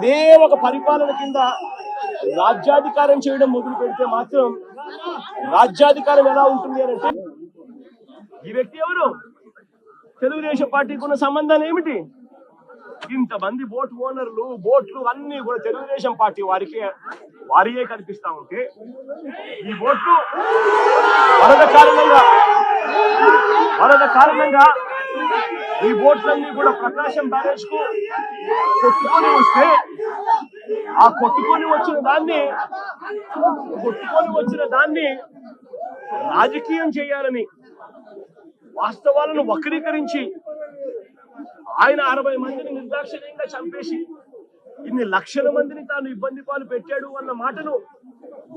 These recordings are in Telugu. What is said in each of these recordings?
అదే ఒక పరిపాలన కింద రాజ్యాధికారం చేయడం మొదలు పెడితే మాత్రం రాజ్యాధికారం ఎలా ఉంటుంది అని అంటే, ఈ వ్యక్తి ఎవరు? తెలుగుదేశం పార్టీకి ఉన్న సంబంధాలు ఏమిటి? ఇంతమంది బోట్ ఓనర్లు, బోట్లు అన్ని కూడా తెలుగుదేశం పార్టీ వారియే కనిపిస్తా ఉంటే, ఈ బోట్లు వరద కారణంగా ఈ బోట్లన్నీ కూడా ప్రకాశం బ్యారేజ్ కు కొట్టుకొని వస్తే, ఆ కొట్టుకొని వచ్చిన దాన్ని రాజకీయం చేయాలని, వాస్తవాలను వక్రీకరించి ఆయన 60 మందిని నిర్దాక్షిణ్యంగా చంపేసి ఇన్ని లక్షల మందిని తాను ఇబ్బంది పాలు పెట్టాడు అన్న మాటను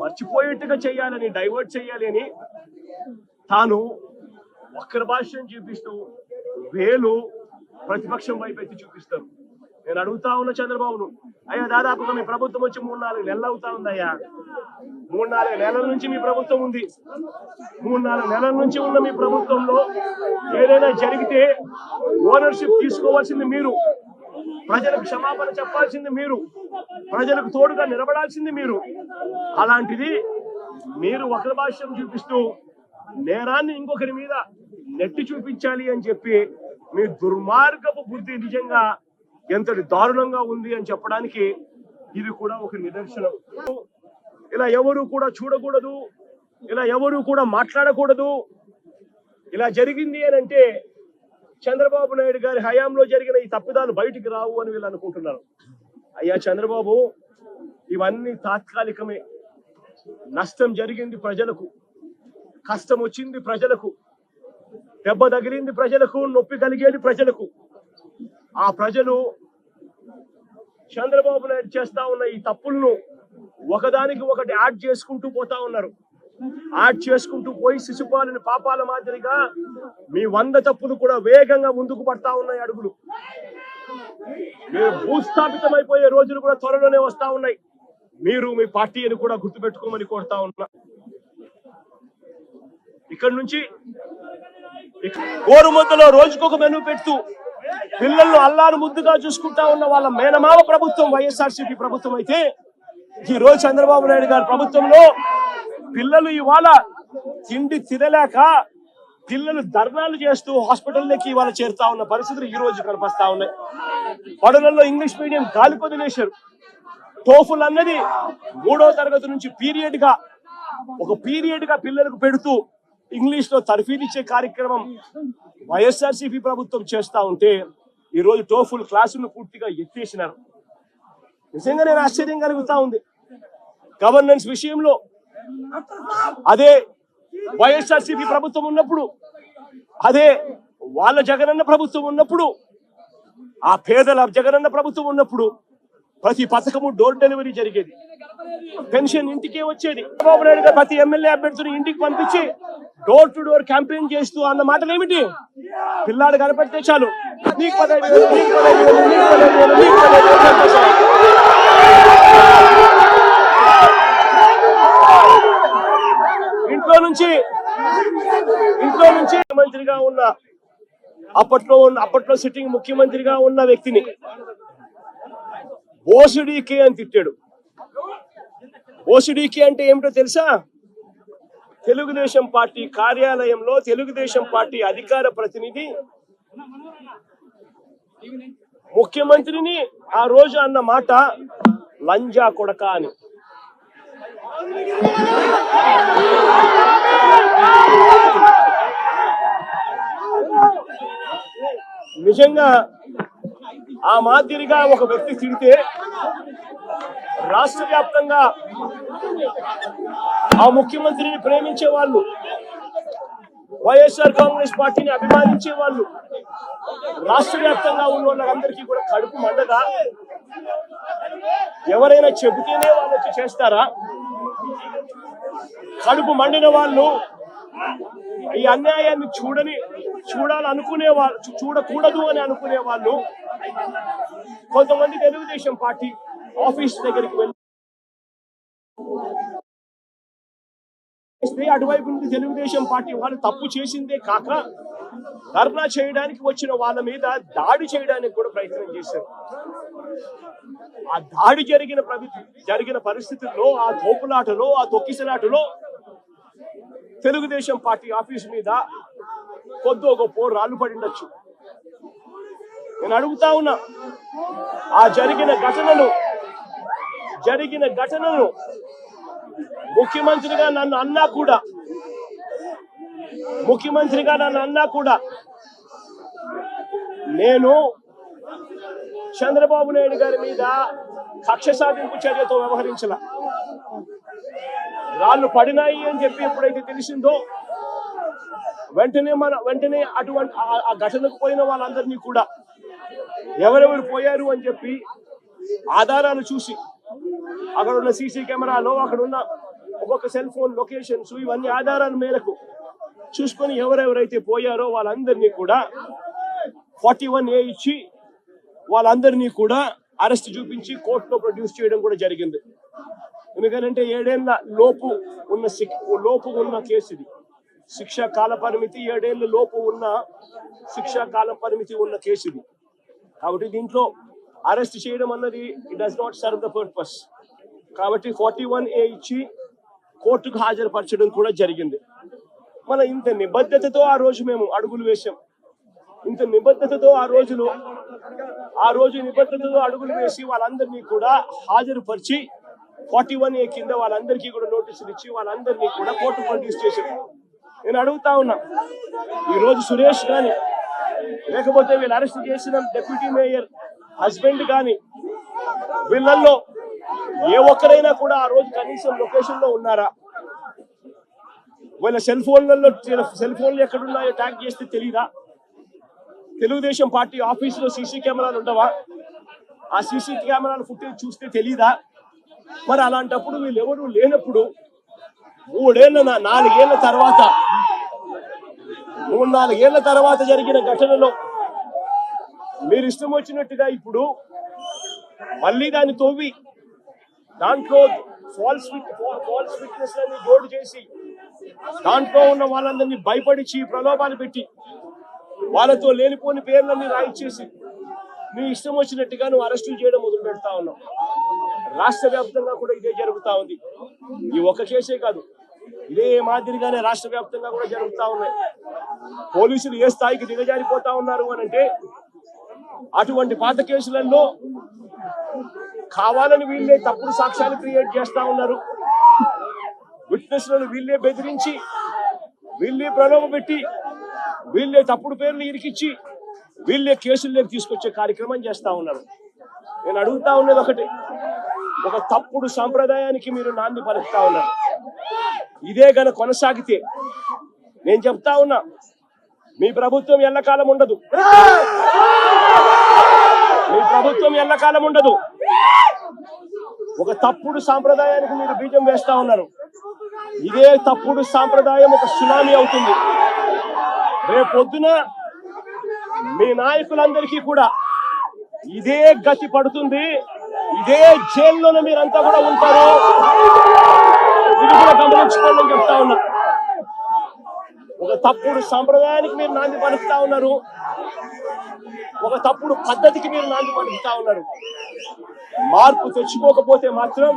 మర్చిపోయేట్టుగా చేయాలని, డైవర్ట్ చేయాలి అని తాను వక్ర భాష్యం చూపిస్తూ వేలు ప్రతిపక్షం వైపు ఎత్తి చూపిస్తారు. నేను అడుగుతా ఉన్న చంద్రబాబును, అయ్యా దాదాపుగా మీ ప్రభుత్వం వచ్చి 3-4 నెలలు అవుతా ఉందయ్యా. 3-4 నెలల నుంచి మీ ప్రభుత్వం ఉంది. 3-4 నెలల నుంచి ఉన్న మీ ప్రభుత్వంలో ఏదైనా జరిగితే ఓనర్షిప్ తీసుకోవాల్సింది మీరు, ప్రజలకు క్షమాపణ చెప్పాల్సింది మీరు, ప్రజలకు తోడుగా నిలబడాల్సింది మీరు. అలాంటిది మీరు వక్ర భాష్యం చూపిస్తూ నేరాన్ని ఇంకొకరి మీద నెట్టి చూపించాలి అని చెప్పి మీ దుర్మార్గపు బుద్ధి నిజంగా ఎంతటి దారుణంగా ఉంది అని చెప్పడానికి ఇది కూడా ఒక నిదర్శనం. ఇలా ఎవరు కూడా చూడకూడదు, ఇలా ఎవరు కూడా మాట్లాడకూడదు. ఇలా జరిగింది అని అంటే చంద్రబాబు నాయుడు గారి హయాంలో జరిగిన ఈ తప్పిదాలు బయటికి రావు అని వీళ్ళు అనుకుంటున్నారు. అయ్యా చంద్రబాబు, ఇవన్నీ తాత్కాలికమే. నష్టం జరిగింది ప్రజలకు, కష్టం వచ్చింది ప్రజలకు, దెబ్బ తగిలింది ప్రజలకు, నొప్పి కలిగేది ప్రజలకు. ఆ ప్రజలు చంద్రబాబు నాయుడు చేస్తా ఉన్న ఈ తప్పులను ఒకదానికి ఒకటి యాడ్ చేసుకుంటూ పోతా ఉన్నారు. యాడ్ చేసుకుంటూ పోయి శిశుపాలని పాపాల మాదిరిగా మీ 100 తప్పులు కూడా వేగంగా ముందుకు పడతా ఉన్నాయి అడుగులు. మీరు భూస్థాపితమైపోయే రోజులు కూడా త్వరలోనే వస్తా ఉన్నాయి. మీరు మీ పార్టీని కూడా గుర్తుపెట్టుకోమని కోరుతా ఉన్నా. ఇక్కడ నుంచి గోరుముద్దలో రోజుకొక మెనూ పెడుతూ పిల్లలను అల్లారు ముద్దుగా చూసుకుంటా ఉన్న వాళ్ళ మేనమామ ప్రభుత్వం వైఎస్ఆర్సీపీ ప్రభుత్వం అయితే, ఈ రోజు చంద్రబాబు నాయుడు గారి ప్రభుత్వంలో పిల్లలు ఇవాళ తిండి తినలేక పిల్లలు ధర్నాలు చేస్తూ హాస్పిటల్లోకి ఇవాళ చేరుతా ఉన్న పరిస్థితులు ఈ రోజు కనిపిస్తా ఉన్నాయి. బడులలో ఇంగ్లీష్ మీడియం గాలి కొదిలేశారు. టోఫుల్ అన్నది 3వ తరగతి నుంచి ఒక పీరియడ్ గా పిల్లలకు పెడుతూ ఇంగ్లీష్ లో తర్ఫీదిచ్చే కార్యక్రమం వైఎస్ఆర్సీపీ ప్రభుత్వం చేస్తా ఉంటే, ఈ రోజు టోఫుల్ క్లాసులను పూర్తిగా ఎత్తేసినారు. నిజంగా నేను ఆశ్చర్యం కలుగుతా ఉంది. గవర్నెన్స్ విషయంలో అదే వైఎస్ఆర్సీపీ ప్రభుత్వం ఉన్నప్పుడు, అదే వాళ్ళ జగనన్న ప్రభుత్వం ఉన్నప్పుడు, ఆ పేదల జగనన్న ప్రభుత్వం ఉన్నప్పుడు ప్రతి పథకము డోర్ డెలివరీ జరిగేది. పెన్షన్ ఇంటికే వచ్చేది. చంద్రబాబు నాయుడు గారు ప్రతి ఎమ్మెల్యే అభ్యర్థిని ఇంటికి పంపించి డోర్ టు డోర్ క్యాంపెయిన్ చేస్తూ అన్న మాటలు ఏమిటి? పిల్లాడు కనపడితే చాలు, నీకు 15,000, నీకు 15,000, నీకు 15,000, నీకు 15,000. ఇంట్లో నుంచి ముఖ్యమంత్రిగా ఉన్న అప్పట్లో సిట్టింగ్ ముఖ్యమంత్రిగా ఉన్న వ్యక్తిని ఓసిడీకే అని తిట్టాడు. ఓసిడీకే అంటే ఏమిటో తెలుసా? తెలుగుదేశం పార్టీ కార్యాలయంలో తెలుగుదేశం పార్టీ అధికార ప్రతినిధి ముఖ్యమంత్రిని ఆ రోజు అన్న మాట లంజా కొడక అని. నిజంగా ఆ మాదిరిగా ఒక వ్యక్తి తిడితే రాష్ట్ర వ్యాప్తంగా ఆ ముఖ్యమంత్రిని ప్రేమించే వాళ్ళు, వైఎస్ఆర్ కాంగ్రెస్ పార్టీని అభిమానించే వాళ్ళు, రాష్ట్ర వ్యాప్తంగా ఉన్న వాళ్ళందరికీ కూడా కడుపు మండదా? ఎవరైనా చెబితేనే వాళ్ళు వచ్చి చేస్తారా? కడుపు మండిన వాళ్ళు, ఈ అన్యాయాన్ని చూడాలనుకునే వాళ్ళు, చూడకూడదు అని అనుకునే వాళ్ళు కొంతమంది తెలుగుదేశం పార్టీ ఆఫీస్ దగ్గరికి వెళ్ళి అటువైపు నుండి తెలుగుదేశం పార్టీ వాళ్ళు తప్పు చేసిందే కాక ధర్నా చేయడానికి వచ్చిన వాళ్ళ మీద దాడి చేయడానికి కూడా ప్రయత్నం చేశారు. ఆ దాడి జరిగిన పరిస్థితుల్లో, ఆ తోపులాటలో, ఆ తొక్కిసలాటలో తెలుగుదేశం పార్టీ ఆఫీస్ మీద కొద్దో గొప్ప రాళ్ళు పడిండొచ్చు. నేను అడుగుతా ఉన్నా, ఆ జరిగిన ఘటనను ముఖ్యమంత్రిగా నన్ను అన్నా కూడా నేను చంద్రబాబు నాయుడు గారి మీద కక్ష సాధింపు చర్యతో వ్యవహరించాల. రాళ్ళు పడినాయి అని చెప్పి ఎప్పుడైతే తెలిసిందో వెంటనే అటువంటి ఆ ఘటనకు పోయిన వాళ్ళందరినీ కూడా ఎవరెవరు పోయారు అని చెప్పి ఆధారాలు చూసి, అక్కడ ఉన్న సీసీ కెమెరాలో, అక్కడ ఉన్న ఒక్కొక్క సెల్ ఫోన్ లొకేషన్స్, ఇవన్నీ ఆధారాల మేరకు చూసుకొని ఎవరెవరైతే పోయారో వాళ్ళందరినీ కూడా 41A ఇచ్చి వాళ్ళందరినీ కూడా అరెస్ట్ చూపించి కోర్టులో ప్రొడ్యూస్ చేయడం కూడా జరిగింది. ఎందుకంటే 7 ఏళ్ల లోపు ఉన్న కేసు ఇది. శిక్షా కాల పరిమితి 7 ఏళ్ల లోపు ఉన్న శిక్షా కాల పరిమితి ఉన్న కేసు ఇది. కాబట్టి దీంట్లో అరెస్ట్ చేయడం అన్నది it does not serve the purpose. కాబట్టి 41A ఇచ్చి కోర్టుకు హాజరుపరచడం కూడా జరిగింది. మన ఇంత నిబద్ధతతో ఆ రోజు మేము అడుగులు వేశాం. ఇంత నిబద్ధతతో ఆ రోజు నిబద్ధతతో అడుగులు వేసి వాళ్ళందరినీ కూడా హాజరుపరిచి 41A కింద వాళ్ళందరికీ కూడా నోటీసులు ఇచ్చి వాళ్ళందరినీ కూడా కోర్టు ప్రొడ్యూస్ చేశారు. నేను అడుగుతా ఉన్నా, ఈరోజు సురేష్ కానీ, లేకపోతే వీళ్ళు అరెస్ట్ చేసిన డిప్యూటీ మేయర్ హస్బెండ్ కానీ, వీళ్ళల్లో ఏ ఒక్కరైనా కూడా ఆ రోజు కనీసం లొకేషన్ లో ఉన్నారా? వీళ్ళ సెల్ ఫోన్లు ఎక్కడున్నాయో ట్యాగ్ చేస్తే తెలీదా? తెలుగుదేశం పార్టీ ఆఫీసులో సీసీ కెమెరాలు ఉండవా? ఆ సీసీ కెమెరాల ఫుటేజ్ చూస్తే తెలీదా? మరి అలాంటప్పుడు వీళ్ళు ఎవరు లేనప్పుడు 4 ఏళ్ల తర్వాత జరిగిన ఘటనలో మీరు ఇష్టం వచ్చినట్టుగా ఇప్పుడు మళ్ళీ దాన్ని తవ్వి దాంట్లో ఫాల్స్ విట్నెస్ లని జోడు చేసి దాంట్లో ఉన్న వాళ్ళందరినీ భయపడిచి ప్రలోభాలు పెట్టి వాళ్ళతో లేనిపోని పేర్లన్నీ రాయిచ్చేసి మీ ఇష్టం వచ్చినట్టుగా నువ్వు అరెస్టులు చేయడం మొదలు పెడతా ఉన్నావు. రాష్ట్ర వ్యాప్తంగా కూడా ఇదే జరుగుతా ఉంది. ఈ ఒక కేసే కాదు, ఇదే మాదిరిగానే రాష్ట్ర వ్యాప్తంగా కూడా జరుగుతా ఉన్నాయి. పోలీసులు ఏ స్థాయికి దిగజారిపోతా ఉన్నారు అని అంటే, అటువంటి పాత కేసులలో కావాలని వీళ్ళే తప్పుడు సాక్ష్యాలు క్రియేట్ చేస్తా ఉన్నారు. విట్నెస్లను వీళ్ళే బెదిరించి, వీళ్ళే ప్రలోభ పెట్టి, వీళ్ళే తప్పుడు పేర్లు ఇరికిచ్చి, వీళ్ళే కేసుల్లోకి తీసుకొచ్చే కార్యక్రమం చేస్తా ఉన్నారు. నేను అడుగుతా ఉన్నది ఒకటి, ఒక తప్పుడు సాంప్రదాయానికి మీరు నాంది పలుకుతా ఉన్నారు. ఇదే గన కొనసాగితే నేను చెప్తా ఉన్నా, మీ ప్రభుత్వం ఎల్లకాలం ఉండదు. ఒక తప్పుడు సాంప్రదాయానికి మీరు బీజం వేస్తా ఉన్నారు. ఇదే తప్పుడు సాంప్రదాయం ఒక సునామీ అవుతుంది. రేపొద్దున మీ నాయకులందరికీ కూడా ఇదే గతి పడుతుంది. ఇదే జైల్లోనే మీరంతా కూడా ఉంటారు. ఇది కూడా గమనించుకోండి అని చెప్తా ఉన్నా. ఒక తప్పుడు సాంప్రదాయానికి మీరు నాంది పలుకుతా ఉన్నారు. ఒక తప్పుడు పద్ధతికి మీరు నాంది పలుకుతా ఉన్నారు. మార్పు తెచ్చుకోకపోతే మాత్రం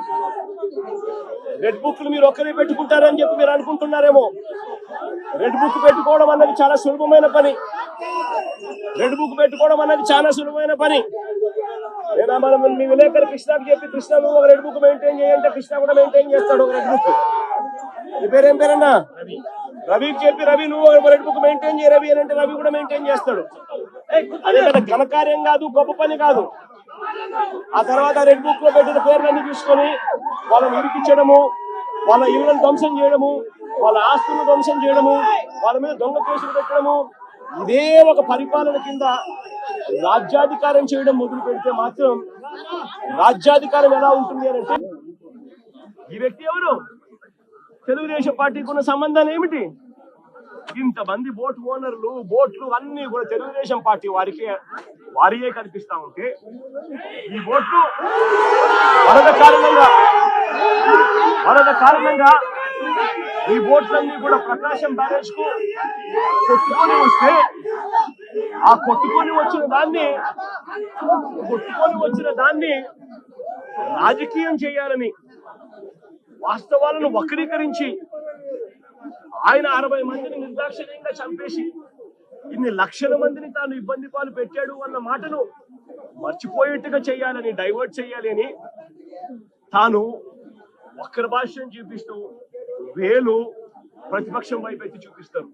రెడ్ బుక్లు మీరు ఒక్కరే పెట్టుకుంటారని చెప్పి మీరు అనుకుంటున్నారేమో. రెడ్ బుక్ పెట్టుకోవడం అన్నది చాలా సులభమైన పని. నేను మనం మీ విలేకరు కృష్ణకి చెప్పి, కృష్ణ నువ్వు ఒక రెడ్ బుక్ మెయింటైన్ చేయంటే కృష్ణ కూడా మెయింటైన్ చేస్తాడు ఒక రెడ్ బుక్. నీ పేరేం పేరన్నా? రవికి చెప్పి, రవి నువ్వు ఒక రెడ్ బుక్ మెయింటైన్ చేయ రవి అని అంటే రవి కూడా మెయింటైన్ చేస్తాడు. అదే కదా ఘనకార్యం కాదు, గొప్ప పని కాదు. ఆ తర్వాత రెడ్ బుక్ లో పెట్టిన పేర్లన్నీ తీసుకొని వాళ్ళని ఇరికించడము, వాళ్ళ ఇళ్లను ధ్వంసం చేయడము, వాళ్ళ ఆస్తులను ధ్వంసం చేయడము, వాళ్ళ మీద దొంగ కేసులు పెట్టడము, ఇదే ఒక పరిపాలన కింద రాజ్యాధికారం చేయడం మొదలు పెడితే మాత్రం రాజ్యాధికారం ఎలా ఉంటుంది అని అంటే, ఈ వ్యక్తి ఎవరు? తెలుగుదేశం పార్టీకి ఉన్న సంబంధాలు ఏమిటి? ఇంతమంది బోట్ ఓనర్లు, బోట్లు అన్ని కూడా తెలుగుదేశం పార్టీ వారియే కనిపిస్తా ఉంటే, ఈ బోట్లు వరద కారణంగా ఈ బోట్లన్నీ కూడా ప్రకాశం బ్యారేజ్ కు కొట్టుకొని వస్తే, ఆ కొట్టుకొని వచ్చిన దాన్ని కొట్టుకొని వచ్చిన దాన్ని రాజకీయం చేయాలని, వాస్తవాలను వక్రీకరించి ఆయన 60 మందిని నిర్దాక్షిణ్యంగా చంపేసి ఇన్ని లక్షల మందిని తాను ఇబ్బంది పాలు పెట్టాడు అన్న మాటను మర్చిపోయేట్టుగా చేయాలని, డైవర్ట్ చేయాలి అని తాను వక్ర భాష్యం చూపిస్తూ వేలు ప్రతిపక్షం వైపు ఎత్తి చూపిస్తారు.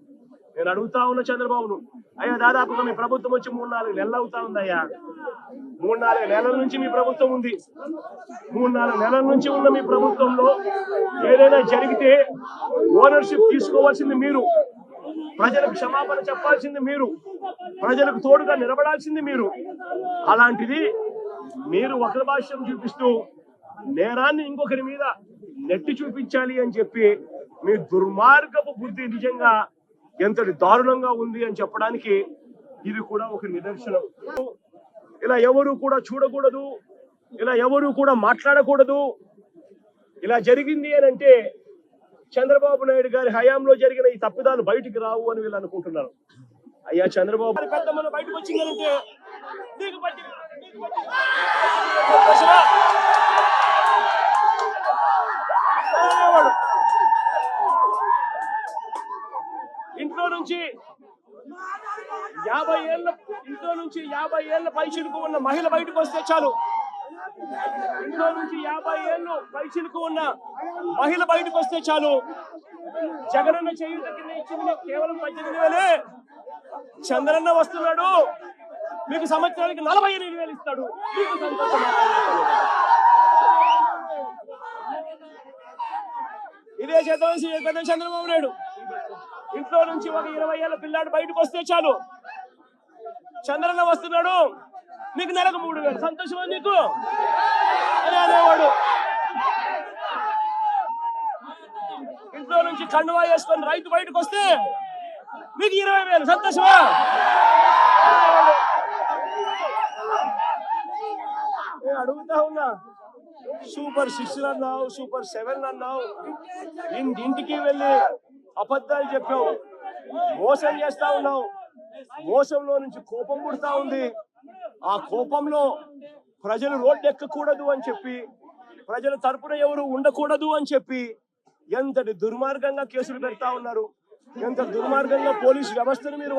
నేను అడుగుతా ఉన్న చంద్రబాబును, అయ్యా దాదాపుగా మీ ప్రభుత్వం వచ్చి 3-4 నెలలు అవుతా ఉందయ్యా. 3-4 నెలల నుంచి మీ ప్రభుత్వం ఉంది. 3-4 నెలల నుంచి ఉన్న మీ ప్రభుత్వంలో ఏదైనా జరిగితే ఓనర్షిప్ తీసుకోవాల్సింది మీరు, ప్రజలకు క్షమాపణ చెప్పాల్సింది మీరు, ప్రజలకు తోడుగా నిలబడాల్సింది మీరు. అలాంటిది మీరు వక్ర భాష్యం చూపిస్తూ నేరాన్ని ఇంకొకరి మీద నెట్టి చూపించాలి అని చెప్పి మీ దుర్మార్గపు బుద్ధి నిజంగా ఎంతటి దారుణంగా ఉంది అని చెప్పడానికి ఇది కూడా ఒక నిదర్శనం. ఇలా ఎవరు కూడా చూడకూడదు, ఇలా ఎవరు కూడా మాట్లాడకూడదు. ఇలా జరిగింది అని అంటే చంద్రబాబు నాయుడు గారి హయాంలో జరిగిన ఈ తప్పిదాలు బయటికి రావు అని వీళ్ళు అనుకుంటున్నారు. అయ్యా చంద్రబాబు పెద్ద మన బయటకు వచ్చిందంటే ఇంట్లో నుంచి 50 ఏళ్ళ పైచిలుకు ఉన్న మహిళ బయటకు వస్తే చాలు. ఇంట్లో నుంచి 50 ఏళ్ళు పైచిలుకు ఉన్న మహిళ బయటకు వస్తే చాలు. జగనన్న చేయుత కింద ఇచ్చింది కేవలం 18,000. చంద్రన్న వస్తున్నాడు, మీకు సంవత్సరానికి 48,000 ఇస్తాడు. మీకు సంతోషం. ఇదే చేద్దాం చంద్రబాబు నాయుడు. ఇంట్లో నుంచి ఒక 20 ఏళ్ళ పిల్లాడు బయటకు వస్తే చాలు, చంద్రన్న వస్తున్నాడు, నీకు నెలకు 3,000. సంతోషమా నీకు అని అనేవాడు. ఇంట్లో నుంచి కండువా వేసుకొని రైతు బయటకు వస్తే మీకు 20,000. సంతోషమా? నేను అడుగుతా ఉన్నా, సూపర్ 6 అన్నావు, సూపర్ 7 అన్నావు, ఇంటికి వెళ్ళి అబద్ధాలు చెప్పావు, మోసం చేస్తా ఉన్నావు. మోసంలో నుంచి కోపం పుడతా ఉంది. ఆ కోపంలో ప్రజలు రోడ్డు ఎక్కకూడదు అని చెప్పి, ప్రజల తరపున ఎవరు ఉండకూడదు అని చెప్పి ఎంతటి దుర్మార్గంగా కేసులు పెడతా ఉన్నారు, ఎంత దుర్మార్గంగా పోలీసు వ్యవస్థను మీరు